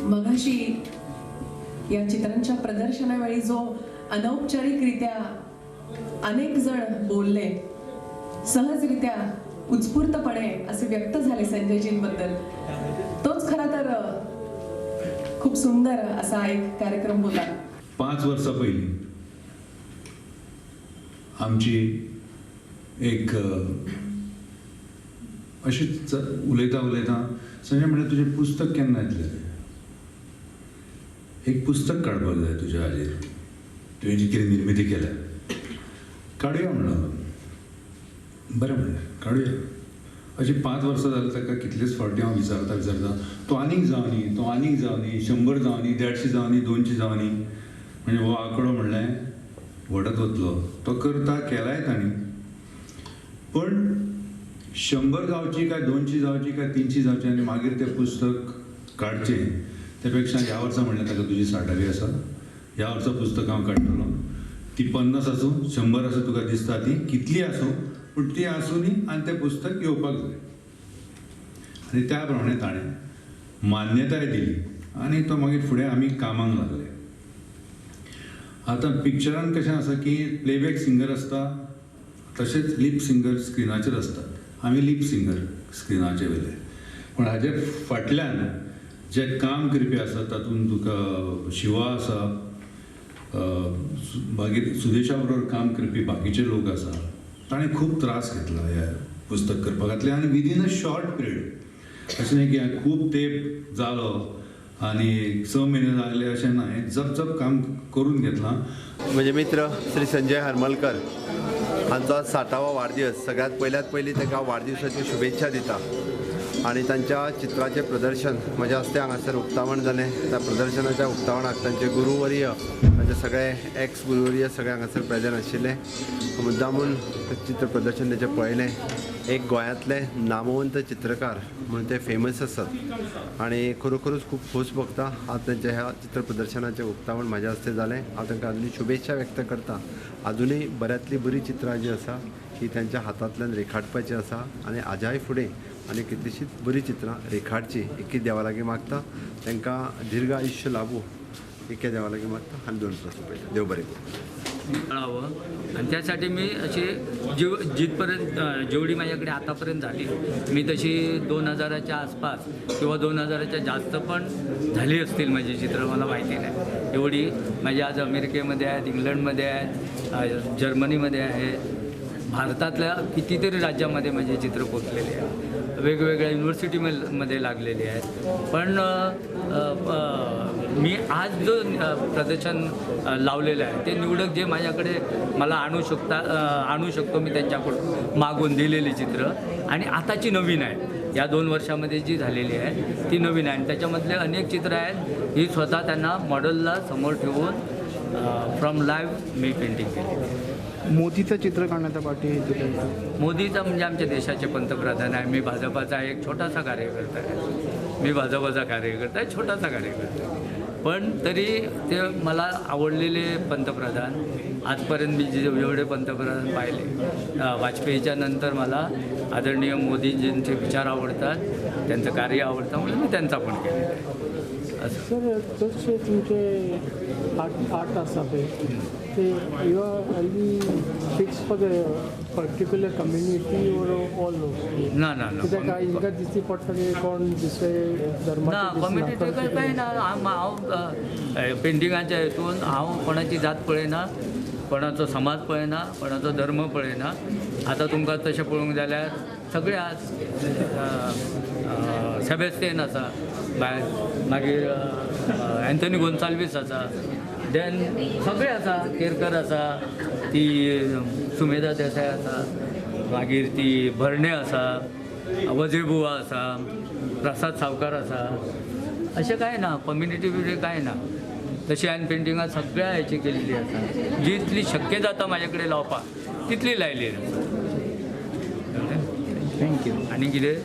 मगाशी या चित्रांच्या प्रदर्शनावेळी जो अनौपचारिकरित्या अनेक जण बोलले, सहजरित्या उत्स्फूर्तपणे असे व्यक्त झाले संजयजींबद्दल, तोच खरा तर खूप सुंदर असा एक कार्यक्रम होता. 5 वर्षा पहिली आमची एक अशीच उलयता संजय म्हणले तुझे पुस्तक केन्ना येतलें, एक पुस्तक काडपाक जाय तुज्या हाजेर, तुवें जी कितें निर्मिती केल्या काडुया म्हणलो. बरें म्हणलें काडुया. अशी 5 वर्सां जाली ताका कितलेच फावटी हांव विचारता तो आनीक जावनी, तो आनीक जावनी, 100 जावनी, 150 जावनी, 200 जावनी. म्हणजे हो आंकडो म्हणलें वडत वतलो. तो करता केलाय ताणी, पण 100 जावची काय 200 जावची काय 300 जावची आनी मागीर तें पुस्तक काडचें, त्या पेक्षा ह्या वर्सा म्हणलें ताका तुजी 60वी आसा, ह्या वर्सा पुस्तक हांव काडटलों. ती 50 आसूं 100 आसूं तुका दिसता ती कितली आसूं, पूण ती आसुनी आनी तें पुस्तक येवपाक जाय. आनी त्या प्रमाणे ताणें मान्यताय दिली आनी तो मागीर फुडें आमी कामाक लागले. आतां पिक्चरान कशें आसा की प्लेबॅक सिंगर आसता, तशेंच लिप सिंगर स्क्रिनाचेर आसतात. आमी लिप सिंगर स्क्रिनाचेर वयले, पूण हाजे फाटल्यान जे काम करपी आसा तातूंत तुका शिवा आसा, मागीर सुदेशा बरोबर काम करपी बाकीचे लोक आसा. ताणें खूब त्रास घेतला ह्या पुस्तक करपाकातले आनी विदीन अ शॉर्ट पिरियड. अशें न्ही की खूब तेंप जालो आनी 6 म्हयने लागले अशें ना, हें जप काम करून घेतलां. म्हजे मित्र श्री संजय हरमलकर हांचो 60वा वाडदीस. सगळ्यात पयली ताका वाडदिवसाच्यो शुभेच्छा दिता. आणि तांच्या चित्राचें प्रदर्शन म्हज्या हस्ते हांगासर उक्तावण जालें. त्या प्रदर्शनाच्या उक्तावणाक तांचे गुरुवर्य, तांचे सगळे एक्स गुरुवर्य सगळे हांगासर प्रेजेंट आशिल्ले. मुद्दामून चित्र प्रदर्शन ताचें पळयलें. एक गोंयांतले नामवंत चित्रकार म्हणून ते फेमस आसात आनी खरोखरूच खूब खोस भोगता. हांव तांच्या ह्या चित्र प्रदर्शनाचें उक्तावण म्हाज्या हस्ते जालें. हांव तांकां आजुनी शुभेच्छा व्यक्त करता. आजुनूय बऱ्यांतली बरी चित्रां जी आसा ही तांच्या हातांतल्यान रेखाटपाची आसा आनी हाज्याय फुडें आनी कितलीशीच बरी चित्रां रेखाटची एकी देवा लागीं मागता. तांकां दीर्घ आयुश्य लाभूं एके देवा लागीं मागता आनी 2 प्रश्न पळयता. देव बरें कळावं. आणि त्यासाठी मी अशी जिथपर्यंत जेवढी माझ्याकडे आतापर्यंत झाली, मी तशी 2000च्या आसपास किंवा 2000च्या जास्त पण झाली असतील माझी चित्र, मला माहिती नाही एवढी. माझी आज अमेरिकेमध्ये आहेत, इंग्लंडमध्ये आहेत, जर्मनीमध्ये आहेत, भारतातल्या कितीतरी राज्यामध्ये माझे चित्र पोचलेले आहेत, वेगवेगळ्या युनिव्हर्सिटीमध्ये लागलेले आहेत. पण मी आज जो प्रदर्शन लावलेलं आहे ते निवडक जे माझ्याकडे मला आणू शकतो मी त्यांच्याकडून मागून दिलेली चित्र, आणि आताची नवीन आहे, या 2 वर्षामध्ये जी झालेली आहे ती नवीन आहे. आणि त्याच्यामधले अनेक चित्र आहेत ही स्वतः त्यांना मॉडेलला समोर ठेवून फ्रॉम लाईव्ह मी पेंटिंग केली. मोदीचं चित्र काढण्याचा पाठी मोदीचा म्हणजे आमच्या देशाचे पंतप्रधान आहे. मी भाजपाचा एक छोटासा कार्यकर्ता आहे, छोटासा कार्यकर्ता आहे. पण तरी ते मला आवडलेले पंतप्रधान, आजपर्यंत मी जेवढे पंतप्रधान पाहिले, वाजपेयीच्या नंतर मला आदरणीय मोदीजींचे विचार आवडतात, त्यांचं कार्य आवडतं, म्हणून मी त्यांचा पण केलेला आहे. सर तसे तुमचे आर्ट आसा पळय ते you are only fix for the particular community or all ना कित्याक हिंगा दिसती पडटा की कोण दुसरे धर्माचे ना कम्युनिटी काही ना. हांव पेंटिंगाच्या हितून हांव कोणाची जात पळयना, कोणाचो समाज पळयना, कोणाचो धर्म पळयना. आता तुमकां तशें पळोवंक जाल्यार सगळे आज सेबेस्टियन आसा, मागीर एंथनी गोन्साल्वीस आसा, देन सगळे आसा, केरकर आसा, ती सुमेधा देसाय आसा, मागीर ती भरणे आसा, वजेबुवा आसा, प्रसाद सावकार आसा. अशें कांय ना, कम्युनिटी बिटी कांय ना. तशी हांवें पेंटिंगां सगळ्या हेची केल्ली आसा, जितली शक्य जाता म्हाजे कडेन लावपाक तितली लायली आसा. थँक्यू. आनी कितें